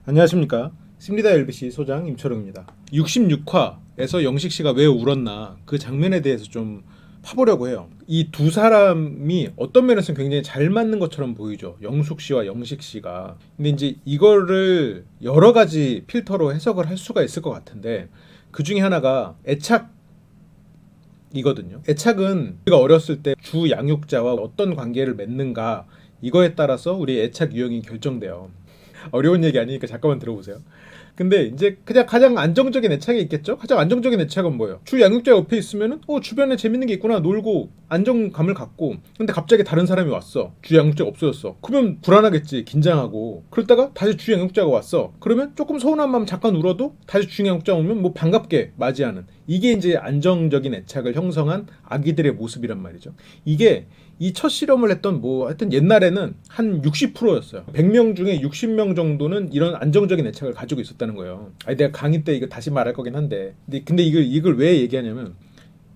안녕하십니까. 심리다 LBC 소장 임철웅입니다. 66화에서 영식씨가 왜 울었나 그 장면에 대해서 좀 파보려고 해요. 이 두 사람이 어떤 면에서는 굉장히 잘 맞는 것처럼 보이죠. 영숙씨와 영식씨가. 근데 이제 이거를 여러 가지 필터로 해석을 할 수가 있을 것 같은데 그 중에 하나가 애착이거든요. 애착은 우리가 어렸을 때 주 양육자와 어떤 관계를 맺는가 이거에 따라서 우리의 애착 유형이 결정돼요. 어려운 얘기 아니니까 잠깐만 들어보세요. 근데 이제 그냥 가장 안정적인 애착이 있겠죠? 가장 안정적인 애착은 뭐예요? 주 양육자 옆에 있으면은 주변에 재밌는 게 있구나 놀고 안정감을 갖고. 근데 갑자기 다른 사람이 왔어. 주 양육자가 없어졌어. 그러면 불안하겠지. 긴장하고. 그러다가 다시 주 양육자가 왔어. 그러면 조금 서운한 마음 잠깐 울어도 다시 주 양육자 오면 뭐 반갑게 맞이하는. 이게 이제 안정적인 애착을 형성한 아기들의 모습이란 말이죠. 이게 이 첫 실험을 했던 하여튼 옛날에는 한 60%였어요. 100명 중에 60명 정도는 이런 안정적인 애착을 가지고 있었다는 거예요. 아니 내가 강의 때 이거 다시 말할 거긴 한데. 근데 이걸 왜 얘기하냐면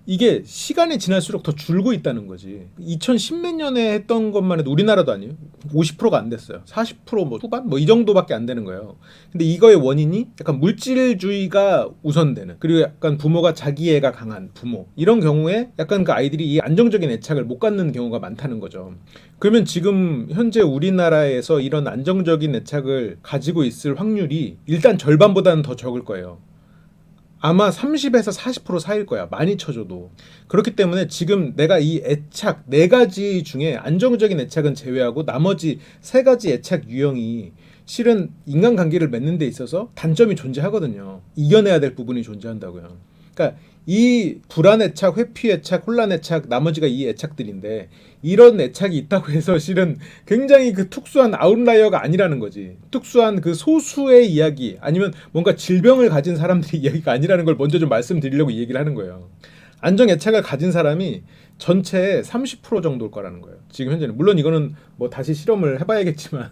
이게 시간이 지날수록 더 줄고 있다는 거지. 2010 몇 년에 했던 것만 해도 우리나라도 아니에요. 50%가 안 됐어요. 40% 후반 이 정도밖에 안 되는 거예요. 근데 이거의 원인이 약간 물질주의가 우선되는, 그리고 약간 부모가 자기 애가 강한 부모, 이런 경우에 약간 그 아이들이 이 안정적인 애착을 못 갖는 경우가 많다는 거죠. 그러면 지금 현재 우리나라에서 이런 안정적인 애착을 가지고 있을 확률이 일단 절반보다는 더 적을 거예요. 아마 30에서 40% 사이일 거야. 많이 쳐줘도. 그렇기 때문에 지금 내가 이 애착 4가지 중에 안정적인 애착은 제외하고 나머지 3가지 애착 유형이 실은 인간관계를 맺는 데 있어서 단점이 존재하거든요. 이겨내야 될 부분이 존재한다고요. 그러니까 이 불안애착, 회피애착, 혼란애착, 나머지가 이 애착들인데, 이런 애착이 있다고 해서 실은 굉장히 그 특수한 아웃라이어가 아니라는 거지. 특수한 그 소수의 이야기, 아니면 뭔가 질병을 가진 사람들의 이야기가 아니라는 걸 먼저 좀 말씀드리려고 이 얘기를 하는 거예요. 안정애착을 가진 사람이 전체의 30% 정도일 거라는 거예요. 지금 현재는. 물론 이거는 뭐 다시 실험을 해봐야겠지만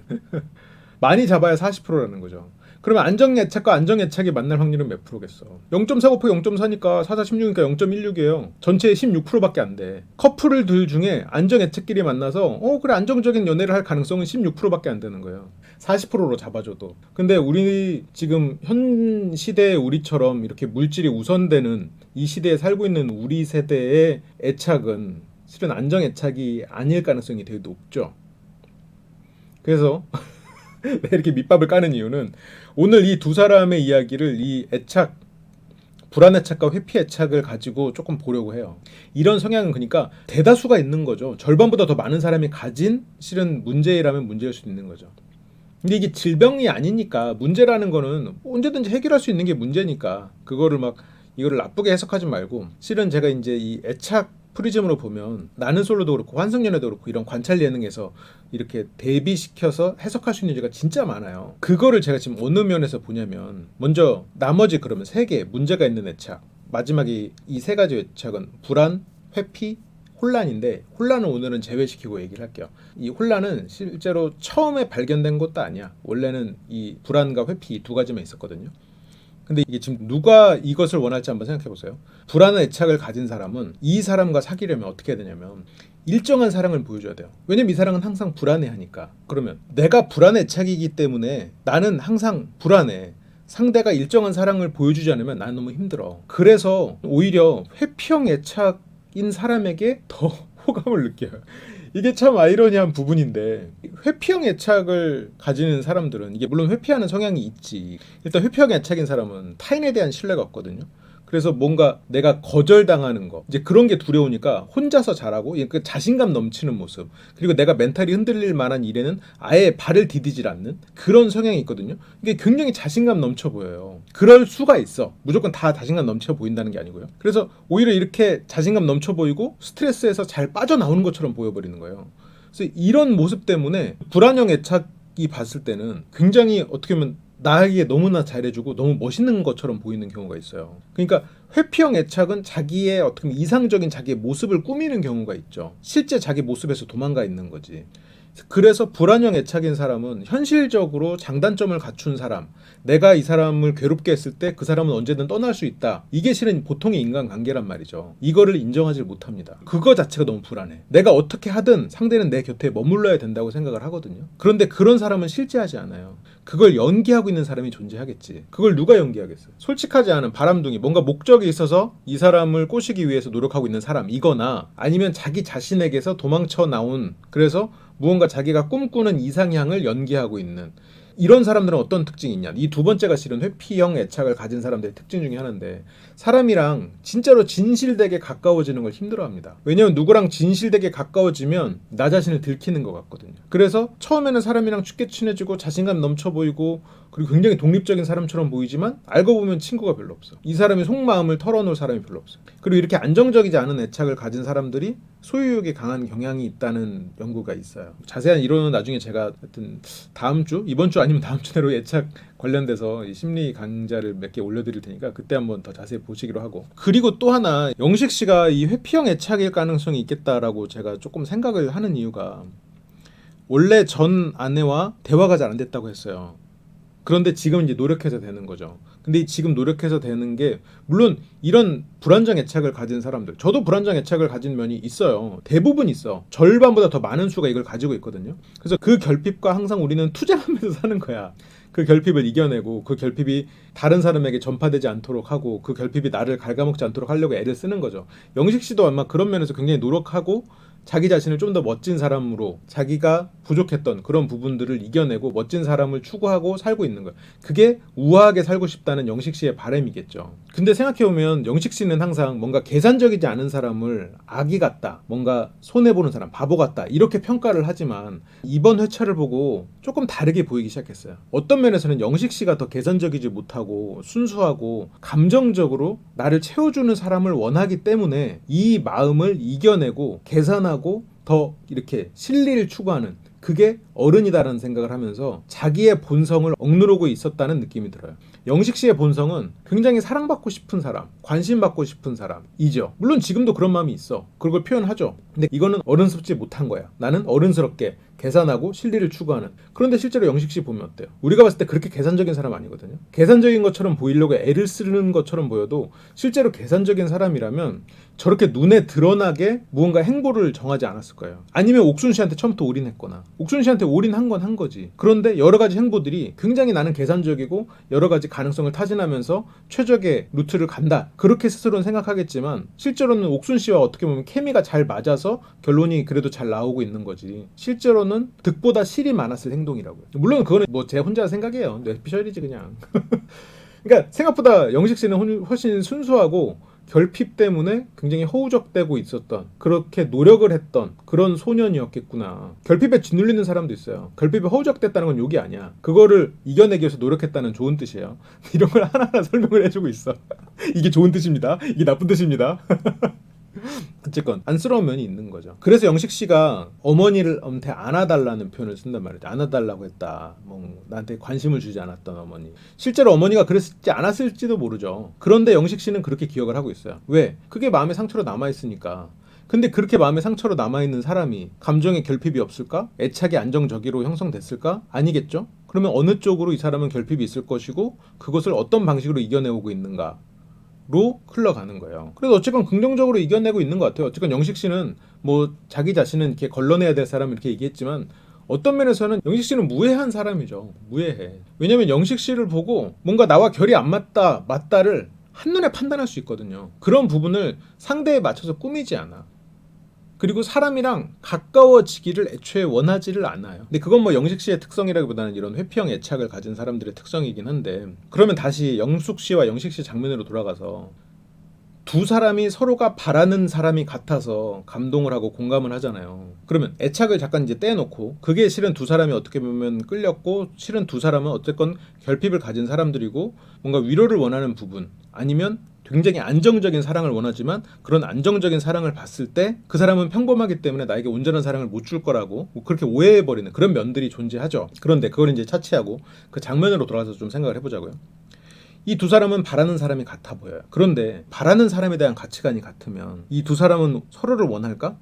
많이 잡아야 40%라는 거죠. 그러면 안정애착과 안정애착이 만날 확률은 몇 프로겠어? 0.4 곱하기 0.4니까 4, 4, 16이니까 0.16이에요. 전체의 16%밖에 안 돼. 커플들 중에 안정애착끼리 만나서 그래 안정적인 연애를 할 가능성은 16%밖에 안 되는 거예요. 40%로 잡아줘도. 근데 우리 지금 현 시대의 우리처럼 이렇게 물질이 우선되는 이 시대에 살고 있는 우리 세대의 애착은 실은 안정애착이 아닐 가능성이 되게 높죠. 그래서 왜 이렇게 밑밥을 까는 이유는, 오늘 이 두 사람의 이야기를 이 애착, 불안애착과 회피애착을 가지고 조금 보려고 해요. 이런 성향은 그러니까 대다수가 있는 거죠. 절반보다 더 많은 사람이 가진 실은 문제라면 문제일 수 있는 거죠. 근데 이게 질병이 아니니까, 문제라는 거는 언제든지 해결할 수 있는 게 문제니까 그거를 이거를 나쁘게 해석하지 말고, 실은 제가 이제 이 애착 프리즘으로 보면 나는 솔로도 그렇고 환승연애도 그렇고 이런 관찰 예능에서 이렇게 대비시켜서 해석할 수 있는 예가 진짜 많아요. 그거를 제가 지금 어느 면에서 보냐면, 먼저 나머지 그러면 3개 문제가 있는 애착, 마지막에 이 3가지 애착은 불안, 회피, 혼란인데, 혼란은 오늘은 제외시키고 얘기를 할게요. 이 혼란은 실제로 처음에 발견된 것도 아니야. 원래는 이 불안과 회피 이 2가지만 있었거든요. 근데 이게 지금 누가 이것을 원할지 한번 생각해 보세요. 불안한 애착을 가진 사람은 이 사람과 사귀려면 어떻게 해야 되냐면, 일정한 사랑을 보여줘야 돼요. 왜냐면 이 사람은 항상 불안해하니까. 그러면 내가 불안 애착이기 때문에 나는 항상 불안해. 상대가 일정한 사랑을 보여주지 않으면 나는 너무 힘들어. 그래서 오히려 회피형 애착인 사람에게 더 호감을 느껴요. 이게 참 아이러니한 부분인데, 회피형 애착을 가지는 사람들은, 이게 물론 회피하는 성향이 있지. 일단 회피형 애착인 사람은 타인에 대한 신뢰가 없거든요. 그래서 뭔가 내가 거절당하는 거, 이제 그런 게 두려우니까 혼자서 잘하고, 그 자신감 넘치는 모습, 그리고 내가 멘탈이 흔들릴 만한 일에는 아예 발을 디디질 않는 그런 성향이 있거든요. 이게 굉장히 자신감 넘쳐 보여요. 그럴 수가 있어. 무조건 다 자신감 넘쳐 보인다는 게 아니고요. 그래서 오히려 이렇게 자신감 넘쳐 보이고 스트레스에서 잘 빠져나오는 것처럼 보여버리는 거예요. 그래서 이런 모습 때문에 불안형 애착이 봤을 때는 굉장히 어떻게 보면 나에게 너무나 잘해주고 너무 멋있는 것처럼 보이는 경우가 있어요. 그러니까 회피형 애착은 자기의 어떻게 보면 이상적인 자기의 모습을 꾸미는 경우가 있죠. 실제 자기 모습에서 도망가 있는 거지. 그래서 불안형 애착인 사람은 현실적으로 장단점을 갖춘 사람, 내가 이 사람을 괴롭게 했을 때 그 사람은 언제든 떠날 수 있다, 이게 실은 보통의 인간관계란 말이죠. 이거를 인정하지 못합니다. 그거 자체가 너무 불안해. 내가 어떻게 하든 상대는 내 곁에 머물러야 된다고 생각을 하거든요. 그런데 그런 사람은 실제하지 않아요. 그걸 연기하고 있는 사람이 존재하겠지. 그걸 누가 연기하겠어요? 솔직하지 않은 바람둥이, 뭔가 목적이 있어서 이 사람을 꼬시기 위해서 노력하고 있는 사람이거나 아니면 자기 자신에게서 도망쳐 나온, 그래서 무언가 자기가 꿈꾸는 이상향을 연기하고 있는 이런 사람들은 어떤 특징이 있냐? 이 두 번째가 실은 회피형 애착을 가진 사람들의 특징 중에 하나인데, 사람이랑 진짜로 진실되게 가까워지는 걸 힘들어합니다. 왜냐면 누구랑 진실되게 가까워지면 나 자신을 들키는 것 같거든요. 그래서 처음에는 사람이랑 쉽게 친해지고 자신감 넘쳐 보이고 그리고 굉장히 독립적인 사람처럼 보이지만 알고 보면 친구가 별로 없어. 이 사람이 속마음을 털어놓을 사람이 별로 없어. 그리고 이렇게 안정적이지 않은 애착을 가진 사람들이 소유욕에 강한 경향이 있다는 연구가 있어요. 자세한 이론은 나중에 제가 하여튼 이번 주 아니면 다음 주 내로 애착 관련돼서 이 심리 강좌를 몇 개 올려드릴 테니까 그때 한번 더 자세히 보시기로 하고. 그리고 또 하나, 영식 씨가 이 회피형 애착일 가능성이 있겠다라고 제가 조금 생각을 하는 이유가, 원래 전 아내와 대화가 잘 안 됐다고 했어요. 그런데 지금 이제 노력해서 되는 거죠. 근데 지금 노력해서 되는 게, 물론 이런 불안정 애착을 가진 사람들, 저도 불안정 애착을 가진 면이 있어요. 대부분 있어. 절반보다 더 많은 수가 이걸 가지고 있거든요. 그래서 그 결핍과 항상 우리는 투쟁하면서 사는 거야. 그 결핍을 이겨내고 그 결핍이 다른 사람에게 전파되지 않도록 하고 그 결핍이 나를 갉아먹지 않도록 하려고 애를 쓰는 거죠. 영식 씨도 아마 그런 면에서 굉장히 노력하고 자기 자신을 좀 더 멋진 사람으로, 자기가 부족했던 그런 부분들을 이겨내고 멋진 사람을 추구하고 살고 있는 거예요. 그게 우아하게 살고 싶다는 영식 씨의 바람이겠죠. 근데 생각해보면 영식 씨는 항상 뭔가 계산적이지 않은 사람을 아기 같다, 뭔가 손해보는 사람, 바보 같다 이렇게 평가를 하지만 이번 회차를 보고 조금 다르게 보이기 시작했어요. 어떤 면에서는 영식 씨가 더 계산적이지 못하고 순수하고 감정적으로 나를 채워주는 사람을 원하기 때문에 이 마음을 이겨내고 계산하고 더 이렇게 실리를 추구하는, 그게 어른이다라는 생각을 하면서 자기의 본성을 억누르고 있었다는 느낌이 들어요. 영식 씨의 본성은 굉장히 사랑받고 싶은 사람, 관심받고 싶은 사람이죠. 물론 지금도 그런 마음이 있어. 그걸 표현하죠. 근데 이거는 어른스럽지 못한 거야. 나는 어른스럽게 계산하고 실리를 추구하는. 그런데 실제로 영식 씨 보면 어때요? 우리가 봤을 때 그렇게 계산적인 사람 아니거든요. 계산적인 것처럼 보이려고 애를 쓰는 것처럼 보여도 실제로 계산적인 사람이라면 저렇게 눈에 드러나게 무언가 행보를 정하지 않았을 거예요. 아니면 옥순 씨한테 처음부터 올인했거나, 옥순 씨한테 올인한 건 한 거지. 그런데 여러 가지 행보들이 굉장히 나는 계산적이고 여러 가지 가능성을 타진하면서 최적의 루트를 간다, 그렇게 스스로는 생각하겠지만 실제로는 옥순 씨와 어떻게 보면 케미가 잘 맞아서 결론이 그래도 잘 나오고 있는 거지, 실제로는 득보다 실이 많았을 행동이라고요. 물론 그거는 뭐 제 혼자 생각이에요. 뇌피셜이지 그냥. 그러니까 생각보다 영식 씨는 훨씬 순수하고 결핍 때문에 굉장히 허우적대고 있었던, 그렇게 노력을 했던 그런 소년이었겠구나. 결핍에 짓눌리는 사람도 있어요. 결핍에 허우적댔다는 건 욕이 아니야. 그거를 이겨내기 위해서 노력했다는 좋은 뜻이에요. 이런 걸 하나하나 설명을 해주고 있어. 이게 좋은 뜻입니다. 이게 나쁜 뜻입니다. 어쨌건 안쓰러운 면이 있는 거죠. 그래서 영식 씨가 어머니한테 안아달라는 표현을 쓴단 말이죠. 안아달라고 했다, 뭐 나한테 관심을 주지 않았던 어머니. 실제로 어머니가 그랬지 않았을지도 모르죠. 그런데 영식 씨는 그렇게 기억을 하고 있어요. 왜? 그게 마음의 상처로 남아있으니까. 근데 그렇게 마음의 상처로 남아있는 사람이 감정의 결핍이 없을까? 애착이 안정적으로 형성됐을까? 아니겠죠? 그러면 어느 쪽으로 이 사람은 결핍이 있을 것이고 그것을 어떤 방식으로 이겨내오고 있는가 로 흘러가는 거예요. 그래서 어쨌건 긍정적으로 이겨내고 있는 것 같아요. 어쨌건 영식 씨는 뭐 자기 자신은 이렇게 걸러내야 될 사람 이렇게 얘기했지만 어떤 면에서는 영식 씨는 무해한 사람이죠. 무해해. 왜냐면 영식 씨를 보고 뭔가 나와 결이 안 맞다를 한눈에 판단할 수 있거든요. 그런 부분을 상대에 맞춰서 꾸미지 않아. 그리고 사람이랑 가까워지기를 애초에 원하지를 않아요. 근데 그건 뭐 영식 씨의 특성이라기보다는 이런 회피형 애착을 가진 사람들의 특성이긴 한데, 그러면 다시 영숙 씨와 영식 씨 장면으로 돌아가서 두 사람이 서로가 바라는 사람이 같아서 감동을 하고 공감을 하잖아요. 그러면 애착을 잠깐 이제 떼놓고, 그게 실은 두 사람이 어떻게 보면 끌렸고 실은 두 사람은 어쨌건 결핍을 가진 사람들이고 뭔가 위로를 원하는 부분, 아니면 굉장히 안정적인 사랑을 원하지만 그런 안정적인 사랑을 봤을 때 그 사람은 평범하기 때문에 나에게 온전한 사랑을 못 줄 거라고 그렇게 오해해버리는 그런 면들이 존재하죠. 그런데 그걸 이제 차치하고 그 장면으로 돌아가서 좀 생각을 해보자고요. 이 두 사람은 바라는 사람이 같아 보여요. 그런데 바라는 사람에 대한 가치관이 같으면 이 두 사람은 서로를 원할까?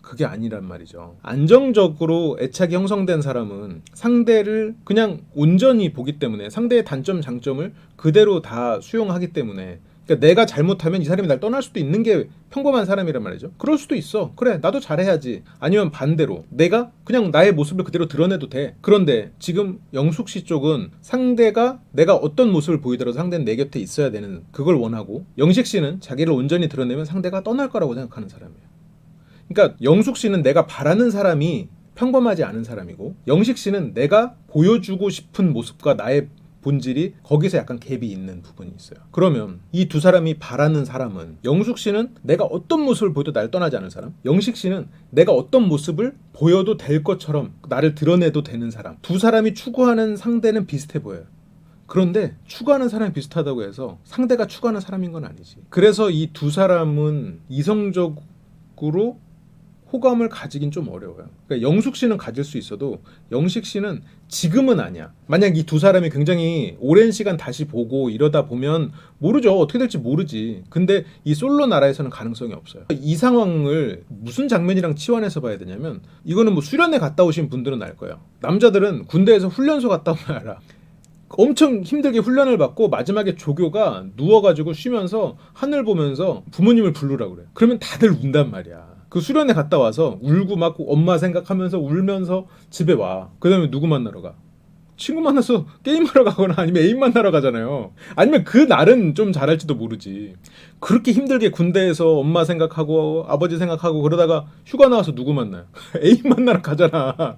그게 아니란 말이죠. 안정적으로 애착이 형성된 사람은 상대를 그냥 온전히 보기 때문에, 상대의 단점 장점을 그대로 다 수용하기 때문에 그러니까 내가 잘못하면 이 사람이 날 떠날 수도 있는 게 평범한 사람이란 말이죠. 그럴 수도 있어. 그래, 나도 잘해야지. 아니면 반대로 내가 그냥 나의 모습을 그대로 드러내도 돼. 그런데 지금 영숙 씨 쪽은 상대가 내가 어떤 모습을 보이더라도 상대는 내 곁에 있어야 되는 그걸 원하고, 영식 씨는 자기를 온전히 드러내면 상대가 떠날 거라고 생각하는 사람이에요. 그러니까 영숙 씨는 내가 바라는 사람이 평범하지 않은 사람이고, 영식 씨는 내가 보여주고 싶은 모습과 나의 본질이 거기서 약간 갭이 있는 부분이 있어요. 그러면 이 두 사람이 바라는 사람은, 영숙 씨는 내가 어떤 모습을 보여도 날 떠나지 않을 사람, 영식 씨는 내가 어떤 모습을 보여도 될 것처럼 나를 드러내도 되는 사람. 두 사람이 추구하는 상대는 비슷해 보여요. 그런데 추구하는 사람이 비슷하다고 해서 상대가 추구하는 사람인 건 아니지. 그래서 이 두 사람은 이성적으로 호감을 가지긴 좀 어려워요. 그러니까 영숙 씨는 가질 수 있어도 영식 씨는 지금은 아니야. 만약 이 두 사람이 굉장히 오랜 시간 다시 보고 이러다 보면 모르죠. 어떻게 될지 모르지. 근데 이 솔로 나라에서는 가능성이 없어요. 이 상황을 무슨 장면이랑 치환해서 봐야 되냐면, 이거는 뭐 수련회 갔다 오신 분들은 알 거예요. 남자들은 군대에서 훈련소 갔다 오면 알아. 엄청 힘들게 훈련을 받고 마지막에 조교가 누워가지고 쉬면서 하늘 보면서 부모님을 부르라고 그래. 그러면 다들 운단 말이야. 그 수련회 갔다 와서 울고 막 엄마 생각하면서 울면서 집에 와. 그 다음에 누구 만나러 가? 친구 만나서 게임하러 가거나 아니면 애인 만나러 가잖아요. 아니면 그 날은 좀 잘할지도 모르지. 그렇게 힘들게 군대에서 엄마 생각하고 아버지 생각하고 그러다가 휴가 나와서 누구 만나요? 애인 만나러 가잖아.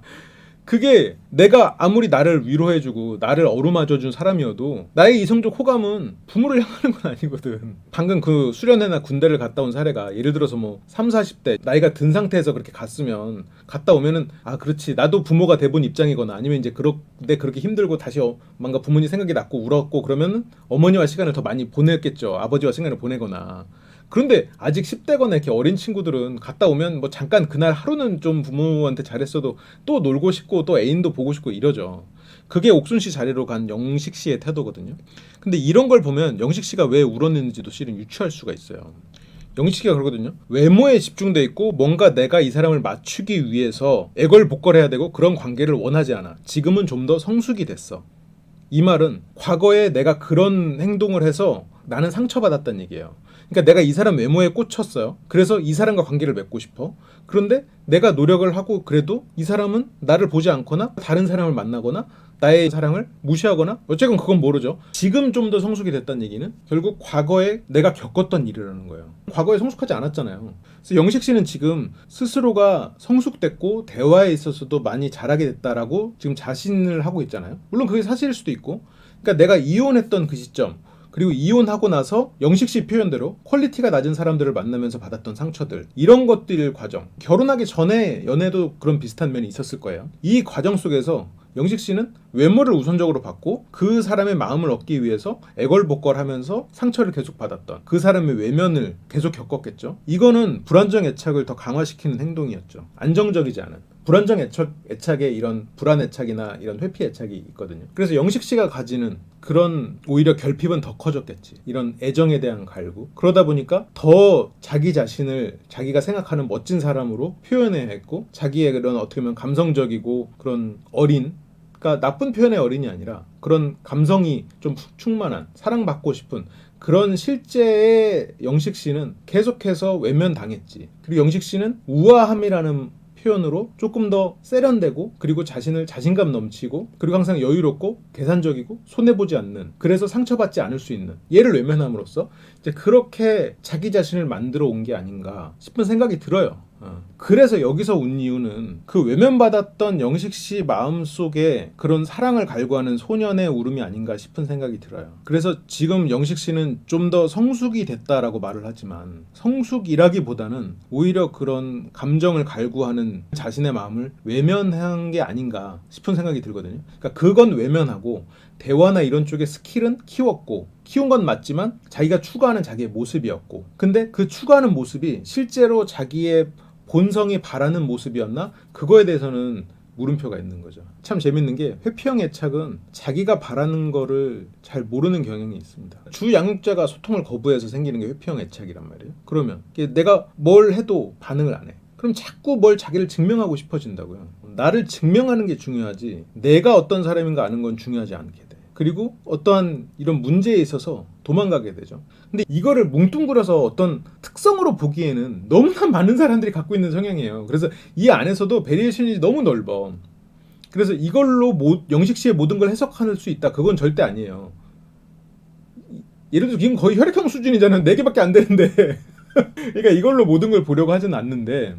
그게 내가 아무리 나를 위로해주고 나를 어루만져준 사람이어도 나의 이성적 호감은 부모를 향하는 건 아니거든. 방금 그 수련회나 군대를 갔다 온 사례가, 예를 들어서 뭐 3, 40대 나이가 든 상태에서 그렇게 갔으면, 갔다 오면은 아 그렇지 나도 부모가 돼본 입장이거나, 아니면 이제 그런데 그렇게 힘들고 다시 뭔가 부모님 생각이 났고 울었고 그러면은 어머니와 시간을 더 많이 보냈겠죠. 아버지와 시간을 보내거나. 그런데 아직 10대거나 이렇게 어린 친구들은 갔다 오면 뭐 잠깐 그날 하루는 좀 부모한테 잘했어도 또 놀고 싶고 또 애인도 보고 싶고 이러죠. 그게 옥순 씨 자리로 간 영식 씨의 태도거든요. 근데 이런 걸 보면 영식 씨가 왜 울었는지도 실은 유추할 수가 있어요. 영식 씨가 그러거든요. 외모에 집중돼 있고 뭔가 내가 이 사람을 맞추기 위해서 애걸복걸해야 되고 그런 관계를 원하지 않아. 지금은 좀 더 성숙이 됐어. 이 말은 과거에 내가 그런 행동을 해서 나는 상처받았다는 얘기예요. 그러니까 내가 이 사람 외모에 꽂혔어요. 그래서 이 사람과 관계를 맺고 싶어. 그런데 내가 노력을 하고 그래도 이 사람은 나를 보지 않거나 다른 사람을 만나거나 나의 사랑을 무시하거나, 어쨌건 그건 모르죠. 지금 좀 더 성숙이 됐다는 얘기는 결국 과거에 내가 겪었던 일이라는 거예요. 과거에 성숙하지 않았잖아요. 그래서 영식 씨는 지금 스스로가 성숙됐고 대화에 있어서도 많이 잘하게 됐다라고 지금 자신을 하고 있잖아요. 물론 그게 사실일 수도 있고, 그러니까 내가 이혼했던 그 시점, 그리고 이혼하고 나서 영식 씨 표현대로 퀄리티가 낮은 사람들을 만나면서 받았던 상처들, 이런 것들 과정, 결혼하기 전에 연애도 그런 비슷한 면이 있었을 거예요. 이 과정 속에서 영식 씨는 외모를 우선적으로 받고 그 사람의 마음을 얻기 위해서 애걸복걸하면서 상처를 계속 받았던 그 사람의 외면을 계속 겪었겠죠. 이거는 불안정 애착을 더 강화시키는 행동이었죠. 안정적이지 않은. 불안정 애착에 이런 불안 애착이나 이런 회피 애착이 있거든요. 그래서 영식 씨가 가지는 그런 오히려 결핍은 더 커졌겠지. 이런 애정에 대한 갈구. 그러다 보니까 더 자기 자신을 자기가 생각하는 멋진 사람으로 표현해야 했고, 자기의 그런 어떻게 보면 감성적이고 그런 어린, 그러니까 나쁜 표현의 어린이 아니라 그런 감성이 좀 충만한, 사랑받고 싶은 그런 실제의 영식 씨는 계속해서 외면당했지. 그리고 영식 씨는 우아함이라는 표현으로 조금 더 세련되고, 그리고 자신감 넘치고, 그리고 항상 여유롭고 계산적이고 손해보지 않는, 그래서 상처받지 않을 수 있는 얘를 외면함으로써 이제 그렇게 자기 자신을 만들어 온 게 아닌가 싶은 생각이 들어요. 그래서 여기서 온 이유는 그 외면받았던 영식 씨 마음속에 그런 사랑을 갈구하는 소년의 울음이 아닌가 싶은 생각이 들어요. 그래서 지금 영식 씨는 좀 더 성숙이 됐다라고 말을 하지만, 성숙이라기보다는 오히려 그런 감정을 갈구하는 자신의 마음을 외면한 게 아닌가 싶은 생각이 들거든요. 그러니까 그건 외면하고 대화나 이런 쪽의 스킬은 키운 건 맞지만 자기가 추구하는 자기의 모습이었고, 근데 그 추구하는 모습이 실제로 자기의 본성이 바라는 모습이었나? 그거에 대해서는 물음표가 있는 거죠. 참 재밌는 게, 회피형 애착은 자기가 바라는 거를 잘 모르는 경향이 있습니다. 주 양육자가 소통을 거부해서 생기는 게 회피형 애착이란 말이에요. 그러면 내가 뭘 해도 반응을 안 해. 그럼 자꾸 뭘 자기를 증명하고 싶어진다고요. 나를 증명하는 게 중요하지 내가 어떤 사람인가 아는 건 중요하지 않게 돼. 그리고 어떠한 이런 문제에 있어서 도망가게 되죠. 근데 이거를 뭉뚱그려서 어떤 특성으로 보기에는 너무나 많은 사람들이 갖고 있는 성향이에요. 그래서 이 안에서도 베리에이션이 너무 넓어. 그래서 이걸로 영식씨의 모든 걸 해석할 수 있다. 그건 절대 아니에요. 예를 들어서 이건 거의 혈액형 수준이잖아요. 4개밖에 안 되는데. 그러니까 이걸로 모든 걸 보려고 하진 않는데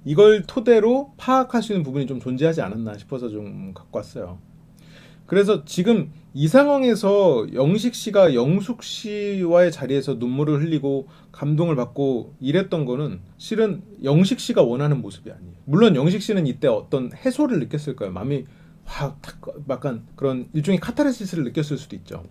이걸 토대로 파악할 수 있는 부분이 좀 존재하지 않았나 싶어서 좀 갖고 왔어요. 그래서 지금 이 상황에서 영식 씨가 영숙 씨와의 자리에서 눈물을 흘리고 감동을 받고 이랬던 거는 실은 영식 씨가 원하는 모습이 아니에요. 물론 영식 씨는 이때 어떤 해소를 느꼈을 거예요. 마음이 확 약간 그런 일종의 카타르시스를 느꼈을 수도 있죠.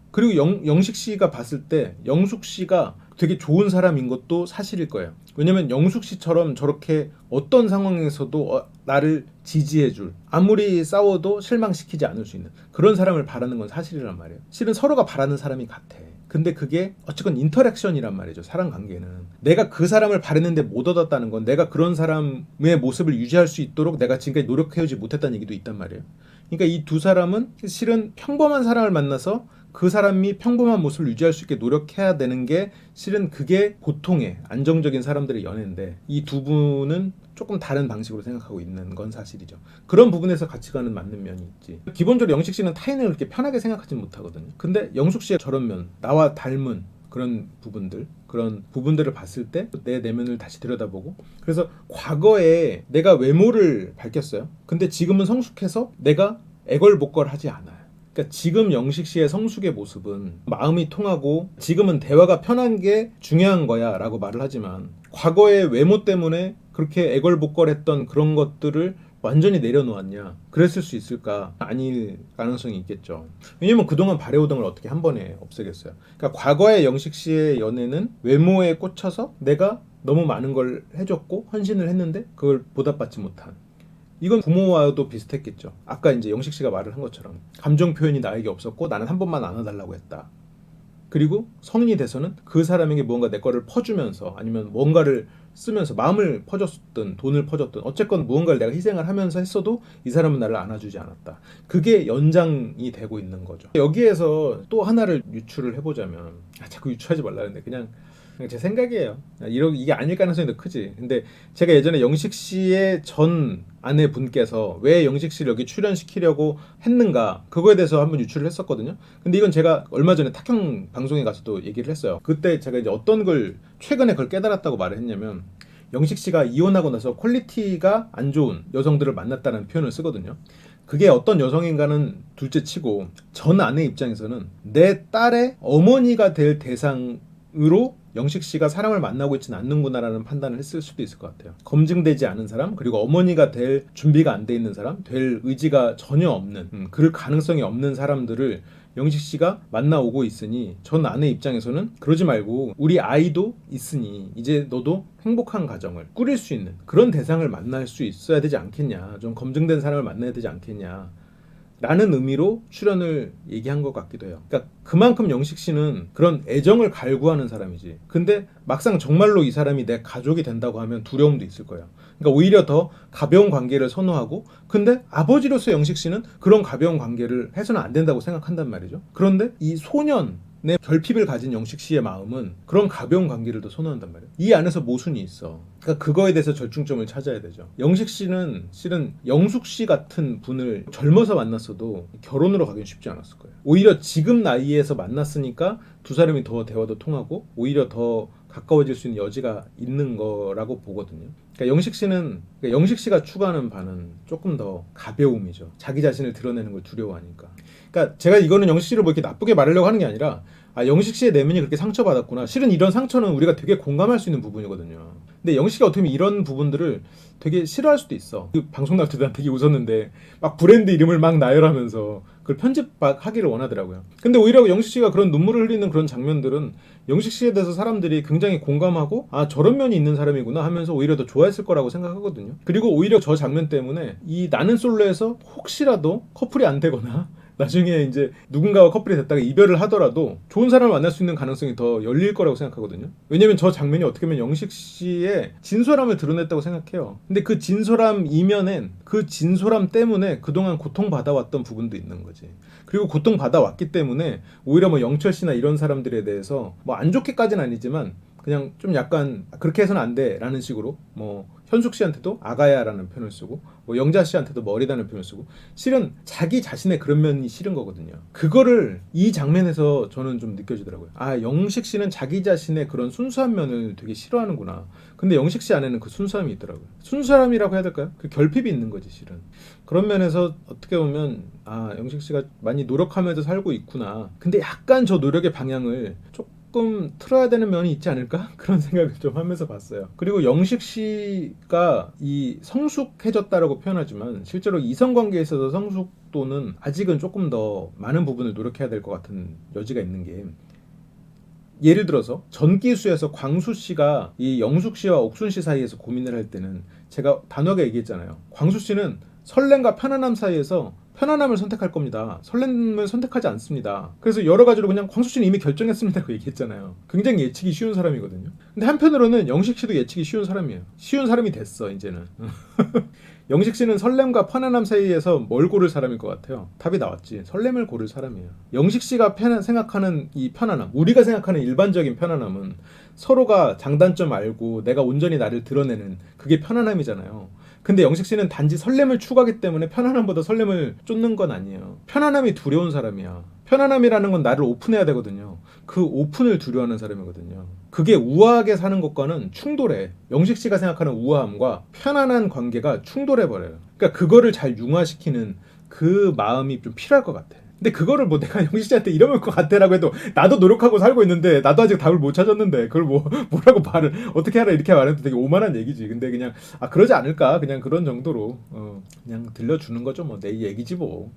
그리고 영식 씨가 봤을 때 영숙 씨가 되게 좋은 사람인 것도 사실일 거예요. 왜냐면 영숙 씨처럼 저렇게 어떤 상황에서도 나를 지지해줄, 아무리 싸워도 실망시키지 않을 수 있는 그런 사람을 바라는 건 사실이란 말이에요. 실은 서로가 바라는 사람이 같아. 근데 그게 어쨌건 인터랙션이란 말이죠. 사람 관계는. 내가 그 사람을 바랬는데 못 얻었다는 건 내가 그런 사람의 모습을 유지할 수 있도록 내가 지금까지 노력해오지 못했다는 얘기도 있단 말이에요. 그러니까 이 두 사람은 실은 평범한 사람을 만나서 그 사람이 평범한 모습을 유지할 수 있게 노력해야 되는 게 실은 그게 보통의 안정적인 사람들의 연애인데 이 두 분은 조금 다른 방식으로 생각하고 있는 건 사실이죠. 그런 부분에서 가치관은 맞는 면이 있지. 기본적으로 영식 씨는 타인을 그렇게 편하게 생각하지 못하거든요. 근데 영숙 씨의 저런 면, 나와 닮은 그런 부분들을 봤을 때 내 내면을 다시 들여다보고 그래서 과거에 내가 외모를 밝혔어요. 근데 지금은 성숙해서 내가 애걸복걸하지 않아요. 그러니까 지금 영식 씨의 성숙의 모습은 마음이 통하고 지금은 대화가 편한 게 중요한 거야 라고 말을 하지만 과거의 외모 때문에 그렇게 애걸복걸했던 그런 것들을 완전히 내려놓았냐? 그랬을 수 있을까? 아닐 가능성이 있겠죠. 왜냐면 그동안 발해오던 걸 어떻게 한 번에 없애겠어요. 그러니까 과거의 영식 씨의 연애는 외모에 꽂혀서 내가 너무 많은 걸 해줬고 헌신을 했는데 그걸 보답받지 못한. 이건 부모와도 비슷했겠죠. 아까 이제 영식 씨가 말을 한 것처럼 감정 표현이 나에게 없었고 나는 한 번만 안아달라고 했다. 그리고 성인이 돼서는 그 사람에게 무언가 내 거를 퍼주면서 아니면 뭔가를 쓰면서 마음을 퍼줬든 돈을 퍼줬든 어쨌건 무언가를 내가 희생을 하면서 했어도 이 사람은 나를 안아주지 않았다. 그게 연장이 되고 있는 거죠. 여기에서 또 하나를 유추를 해보자면 자꾸 유추하지 말라는데 그냥 제 생각이에요. 이게 아닐 가능성이 더 크지. 근데 제가 예전에 영식 씨의 전 아내분께서 왜 영식 씨를 여기 출연시키려고 했는가 그거에 대해서 한번 유추를 했었거든요. 근데 이건 제가 얼마 전에 탁형 방송에 가서도 얘기를 했어요. 그때 제가 이제 어떤 걸 최근에 그걸 깨달았다고 말을 했냐면 영식 씨가 이혼하고 나서 퀄리티가 안 좋은 여성들을 만났다는 표현을 쓰거든요. 그게 어떤 여성인가는 둘째 치고 전 아내 입장에서는 내 딸의 어머니가 될 대상으로 영식 씨가 사람을 만나고 있지는 않는구나라는 판단을 했을 수도 있을 것 같아요. 검증되지 않은 사람, 그리고 어머니가 될 준비가 안 돼 있는 사람, 될 의지가 전혀 없는, 그럴 가능성이 없는 사람들을 영식 씨가 만나오고 있으니 전 아내 입장에서는 그러지 말고 우리 아이도 있으니 이제 너도 행복한 가정을 꾸릴 수 있는 그런 대상을 만날 수 있어야 되지 않겠냐. 좀 검증된 사람을 만나야 되지 않겠냐. 라는 의미로 출연을 얘기한 것 같기도 해요. 그러니까 그만큼 영식 씨는 그런 애정을 갈구하는 사람이지. 근데 막상 정말로 이 사람이 내 가족이 된다고 하면 두려움도 있을 거예요. 그러니까 오히려 더 가벼운 관계를 선호하고 근데 아버지로서 영식 씨는 그런 가벼운 관계를 해서는 안 된다고 생각한단 말이죠. 그런데 이 소년 내 결핍을 가진 영식 씨의 마음은 그런 가벼운 관계를 더 선호한단 말이에요. 이 안에서 모순이 있어. 그러니까 그거에 대해서 절충점을 찾아야 되죠. 영식 씨는 실은 영숙 씨 같은 분을 젊어서 만났어도 결혼으로 가긴 쉽지 않았을 거예요. 오히려 지금 나이에서 만났으니까 두 사람이 더 대화도 통하고 오히려 더 가까워질 수 있는 여지가 있는 거라고 보거든요. 그러니까 영식 씨가 추구하는 바는 조금 더 가벼움이죠. 자기 자신을 드러내는 걸 두려워하니까. 그러니까 제가 이거는 영식 씨를 뭐 이렇게 나쁘게 말하려고 하는 게 아니라 영식 씨의 내면이 그렇게 상처받았구나. 실은 이런 상처는 우리가 되게 공감할 수 있는 부분이거든요. 근데 영식 씨가 어떻게 보면 이런 부분들을 되게 싫어할 수도 있어. 그 방송 나올 때도 난 되게 웃었는데 막 브랜드 이름을 막 나열하면서 그걸 편집하기를 원하더라고요. 근데 오히려 영식 씨가 그런 눈물을 흘리는 그런 장면들은 영식 씨에 대해서 사람들이 굉장히 공감하고 저런 면이 있는 사람이구나 하면서 오히려 더 좋아했을 거라고 생각하거든요. 그리고 오히려 저 장면 때문에 이 나는 솔로에서 혹시라도 커플이 안 되거나 나중에 이제 누군가와 커플이 됐다가 이별을 하더라도 좋은 사람을 만날 수 있는 가능성이 더 열릴 거라고 생각하거든요. 왜냐면 저 장면이 어떻게 보면 영식 씨의 진솔함을 드러냈다고 생각해요. 근데 그 진솔함 이면엔 그 진솔함 때문에 그동안 고통받아왔던 부분도 있는 거지. 그리고 고통받아 왔기 때문에 오히려 뭐 영철 씨나 이런 사람들에 대해서 뭐 안 좋게까지는 아니지만 그냥 좀 약간 그렇게 해서는 안 돼라는 식으로 뭐 현숙 씨한테도 아가야라는 표현을 쓰고 뭐 영자 씨한테도 머리다는 표현을 쓰고 실은 자기 자신의 그런 면이 싫은 거거든요. 그거를 이 장면에서 저는 좀 느껴지더라고요. 아, 영식 씨는 자기 자신의 그런 순수한 면을 되게 싫어하는구나. 근데 영식 씨 안에는 그 순수함이 있더라고요. 순수함이라고 해야 될까요? 그 결핍이 있는 거지 실은. 그런 면에서 어떻게 보면 아, 영식 씨가 많이 노력하면서 살고 있구나. 근데 약간 저 노력의 방향을 조금 틀어야 되는 면이 있지 않을까? 그런 생각을 좀 하면서 봤어요. 그리고 영식 씨가 이 성숙해졌다라고 표현하지만 실제로 이성관계에 있어서 성숙도는 아직은 조금 더 많은 부분을 노력해야 될 것 같은 여지가 있는 게 예를 들어서 전기수에서 광수 씨가 이 영숙 씨와 옥순 씨 사이에서 고민을 할 때는 제가 단호하게 얘기했잖아요. 광수 씨는 설렘과 편안함 사이에서 편안함을 선택할 겁니다. 설렘을 선택하지 않습니다. 그래서 여러 가지로 그냥 광수 씨는 이미 결정했습니다라고 얘기했잖아요. 굉장히 예측이 쉬운 사람이거든요. 근데 한편으로는 영식 씨도 예측이 쉬운 사람이에요. 쉬운 사람이 됐어 이제는. 영식 씨는 설렘과 편안함 사이에서 뭘 고를 사람일 것 같아요? 답이 나왔지. 설렘을 고를 사람이에요. 영식 씨가 생각하는 이 편안함, 우리가 생각하는 일반적인 편안함은 서로가 장단점 알고 내가 온전히 나를 드러내는 그게 편안함이잖아요. 근데 영식 씨는 단지 설렘을 추구하기 때문에 편안함보다 설렘을 쫓는 건 아니에요. 편안함이 두려운 사람이야. 편안함이라는 건 나를 오픈해야 되거든요. 그 오픈을 두려워하는 사람이거든요. 그게 우아하게 사는 것과는 충돌해. 영식 씨가 생각하는 우아함과 편안한 관계가 충돌해버려요. 그러니까 그거를 잘 융화시키는 그 마음이 좀 필요할 것 같아. 근데 그거를 뭐 내가 영식 씨한테 이러면 것 같아라고 해도 나도 노력하고 살고 있는데 나도 아직 답을 못 찾았는데 그걸 뭐라고 말을 어떻게 하라 이렇게 말해도 되게 오만한 얘기지. 근데 그냥 아 그러지 않을까 그냥 그런 정도로 그냥 들려주는 거죠. 뭐 내 얘기지 뭐.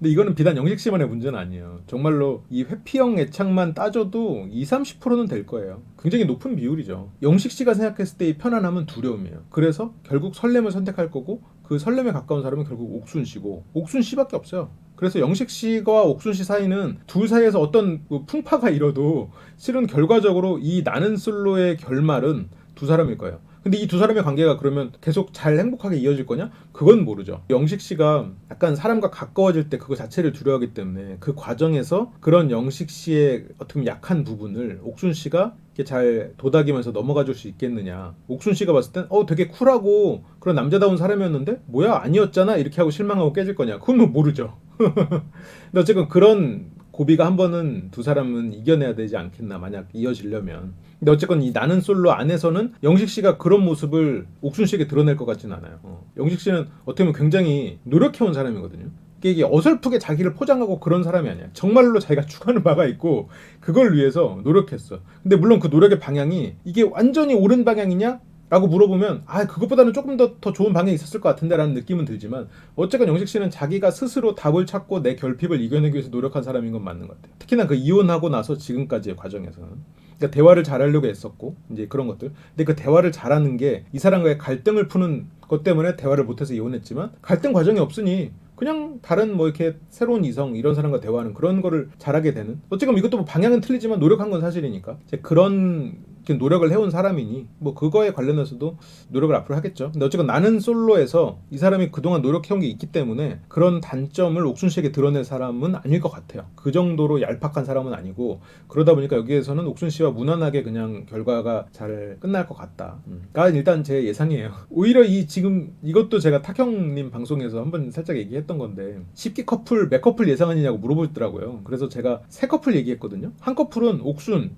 근데 이거는 비단 영식 씨만의 문제는 아니에요. 정말로 이 회피형 애착만 따져도 20-30%는 될 거예요. 굉장히 높은 비율이죠. 영식 씨가 생각했을 때 이 편안함은 두려움이에요. 그래서 결국 설렘을 선택할 거고 그 설렘에 가까운 사람은 결국 옥순 씨고 옥순 씨밖에 없어요. 그래서 영식 씨와 옥순 씨 사이는 둘 사이에서 어떤 풍파가 일어도 실은 결과적으로 이 나는 솔로의 결말은 두 사람일 거예요. 근데 이 두 사람의 관계가 그러면 계속 잘 행복하게 이어질 거냐? 그건 모르죠. 영식 씨가 약간 사람과 가까워질 때 그거 자체를 두려워하기 때문에 그 과정에서 그런 영식 씨의 어떻게 보면 약한 부분을 옥순 씨가 이렇게 잘 도닥이면서 넘어가 줄 수 있겠느냐. 옥순 씨가 봤을 땐 되게 쿨하고 그런 남자다운 사람이었는데 뭐야 아니었잖아 이렇게 하고 실망하고 깨질 거냐. 그건 뭐 모르죠. 근데 어쨌든 그런 고비가 한 번은 두 사람은 이겨내야 되지 않겠나 만약 이어지려면. 근데 어쨌건 이 나는 솔로 안에서는 영식 씨가 그런 모습을 옥순 씨에게 드러낼 것 같진 않아요. 영식 씨는 어떻게 보면 굉장히 노력해온 사람이거든요. 이게 어설프게 자기를 포장하고 그런 사람이 아니야. 정말로 자기가 추구하는 바가 있고 그걸 위해서 노력했어. 근데 물론 그 노력의 방향이 이게 완전히 옳은 방향이냐? 라고 물어보면 그것보다는 조금 더 좋은 방향이 있었을 것 같은데 라는 느낌은 들지만 어쨌건 영식 씨는 자기가 스스로 답을 찾고 내 결핍을 이겨내기 위해서 노력한 사람인 건 맞는 것 같아요. 특히나 그 이혼하고 나서 지금까지의 과정에서는 그러니까 대화를 잘하려고 했었고 이제 그런 것들. 근데 그 대화를 잘하는 게 이 사람과의 갈등을 푸는 것 때문에 대화를 못해서 이혼했지만 갈등 과정이 없으니 그냥 다른 뭐 이렇게 새로운 이성 이런 사람과 대화하는 그런 거를 잘하게 되는 어쨌든 이것도 뭐 방향은 틀리지만 노력한 건 사실이니까 그런 노력을 해온 사람이니 뭐 그거에 관련해서도 노력을 앞으로 하겠죠. 근데 어쨌든 나는 솔로에서 이 사람이 그동안 노력해온 게 있기 때문에 그런 단점을 옥순 씨에게 드러낼 사람은 아닐 것 같아요. 그 정도로 얄팍한 사람은 아니고 그러다 보니까 여기에서는 옥순 씨와 무난하게 그냥 결과가 잘 끝날 것 같다가 일단 제 예상이에요. 오히려 지금 이것도 제가 탁형님 방송에서 한번 살짝 얘기했던 건데 쉽게 커플 몇 커플 예상하느냐고 물어보더라고요. 그래서 제가 세 커플 얘기했거든요. 한 커플은 옥순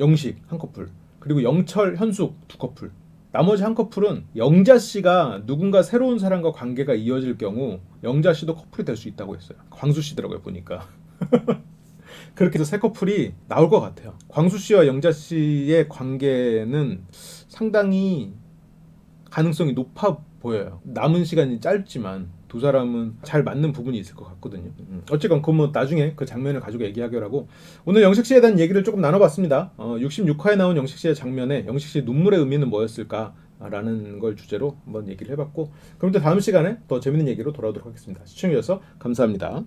영식 한 커플 그리고 영철 현숙 두 커플 나머지 한 커플은 영자 씨가 누군가 새로운 사람과 관계가 이어질 경우 영자 씨도 커플이 될 수 있다고 했어요. 광수 씨더라고요 보니까. 그렇게 해서 세 커플이 나올 것 같아요. 광수 씨와 영자 씨의 관계는 상당히 가능성이 높아 보여요. 남은 시간이 짧지만 두 사람은 잘 맞는 부분이 있을 것 같거든요. 어쨌건 그 뭐 나중에 그 장면을 가지고 얘기하기로 하고 오늘 영식 씨에 대한 얘기를 조금 나눠봤습니다. 66화에 나온 영식 씨의 장면에 영식 씨의 눈물의 의미는 뭐였을까? 라는 걸 주제로 한번 얘기를 해봤고 그럼 또 다음 시간에 더 재밌는 얘기로 돌아오도록 하겠습니다. 시청해주셔서 감사합니다.